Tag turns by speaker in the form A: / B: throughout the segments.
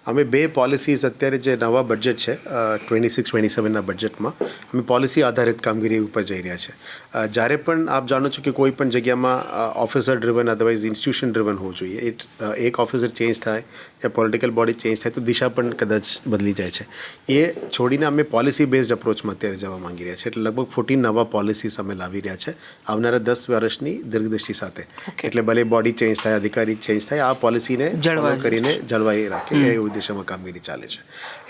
A: અમે બે પોલિસીઝ અત્યારે જે નવા બજેટ છે 26-27ના બજેટમાં અમે પોલિસી આધારિત કામગીરી ઉપર જઈ રહ્યા છે. જ્યારે પણ આપ જાણો છો કે કોઈ પણ જગ્યામાં officer driven otherwise institution driven હોવું જોઈએ. એક ઓફિસર ચેન્જ થાય યા પોલિટિકલ બોડી ચેન્જ થાય તો દિશા પણ કદાચ બદલી જાય છે. એ છોડીને અમે પોલિસી બેઝડ અપ્રોચમાં અત્યારે જવા માંગી રહ્યા છે. એટલે લગભગ 14 નવા પોલિસીસ અમે લાવી રહ્યા છે આવનારા 10 વર્ષની દીર્ઘદ્રષ્ટિ સાથે. એટલે ભલે બોડી ચેન્જ થાય, અધિકારી ચેન્જ થાય, આ પોલિસીને ફોલો કરીને જળવાઈ રાખે એ ઉદ્દેશ્યમાં કામગીરી ચાલે છે.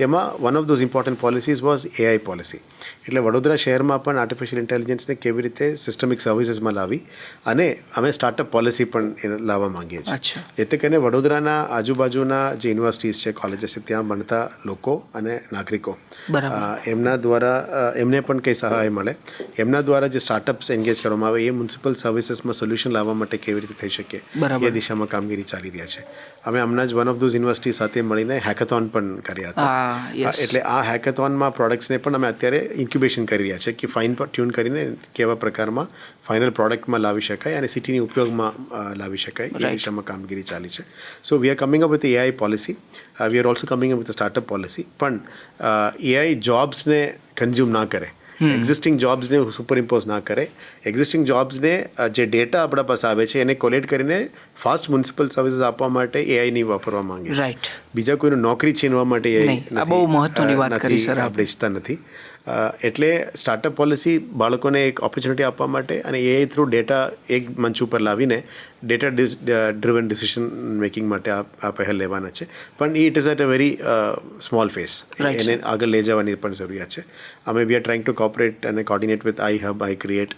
A: એમાં one of those important policies was AI policy. એટલે વડોદરા શહેરમાં પણ આર્ટિફિશિયલ ઇન્ટેલિજન્સને કેવી રીતે સિસ્ટમિક સર્વિસીસમાં લાવી અને અમે સ્ટાર્ટઅપ પોલિસી પણ લાવવા માંગીએ છીએ. જેથી કરીને વડોદરાના આજુબાજુના જે યુનિવર્સિટીઝ છે, કોલેજીસ છે, ત્યાં ભણતા લોકો અને નાગરિકો એમના દ્વારા એમને પણ કંઈ સહાય મળે, એમના દ્વારા જે સ્ટાર્ટઅપ્સ એન્ગેજ કરવામાં આવે એ મ્યુનિસિપલ સર્વિસીસમાં સોલ્યુશન લાવવા માટે કેવી રીતે થઈ શકે એ દિશામાં કામગીરી ચાલી રહ્યા છે. અમે હમણાં જ વન ઓફ ધોઝ યુનિવર્સિટી સાથે મળીને હેકેથોન પણ કર્યા હતા. એટલે આ હેકેથોનમાં પ્રોડક્ટ્સને પણ અમે અત્યારે ઇન્ક્યુબેશન કરી રહ્યા છે કે ફાઇન ટ્યુન કરીને કેવા પ્રકારમાં ફાઇનલ પ્રોડક્ટમાં લાવી શકાય અને સિટીની ઉપયોગમાં લાવી શકાય એ દિશામાં કામગીરી ચાલી છે. So we are coming up with AI policy. We are also coming up with startup policy. પણ AI જોબ્સને કન્ઝ્યુમ ના કરે, એક્ઝિસ્ટિંગ જોબ્સને સુપર ઇમ્પોઝ ના કરે, એક્ઝિસ્ટિંગ જોબ્સને જે ડેટા આપણા પાસે આવે છે એને કોલેક્ટ કરીને ફાસ્ટ મ્યુનિસિપલ સર્વિસીસ આપવા માટે AI વાપરવા માંગે છે. બીજા કોઈનું નોકરી છીનવા માટે AI આપણે ઈચ્છતા નથી. એટલે સ્ટાર્ટઅપ પોલિસી બાળકોને એક ઓપોર્ચ્યુનિટી આપવા માટે અને AI થ્રુ ડેટા એક મંચ ઉપર લાવીને ડેટા ડ્રિવન ડિસિઝન મેકિંગ માટે આ પહેલ લેવાના છે. પણ it is at a very small phase. એને આગળ લઈ જવાની પણ જરૂરિયાત છે. અમે we are trying to cooperate અને coordinate with iHub, iCreate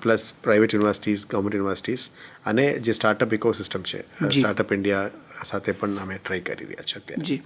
A: plus private universities, government universities અને જે સ્ટાર્ટઅપ ઇકોસિસ્ટમ છે, સ્ટાર્ટઅપ ઇન્ડિયા સાથે પણ અમે ટ્રાય કરી રહ્યા છીએ અત્યારે.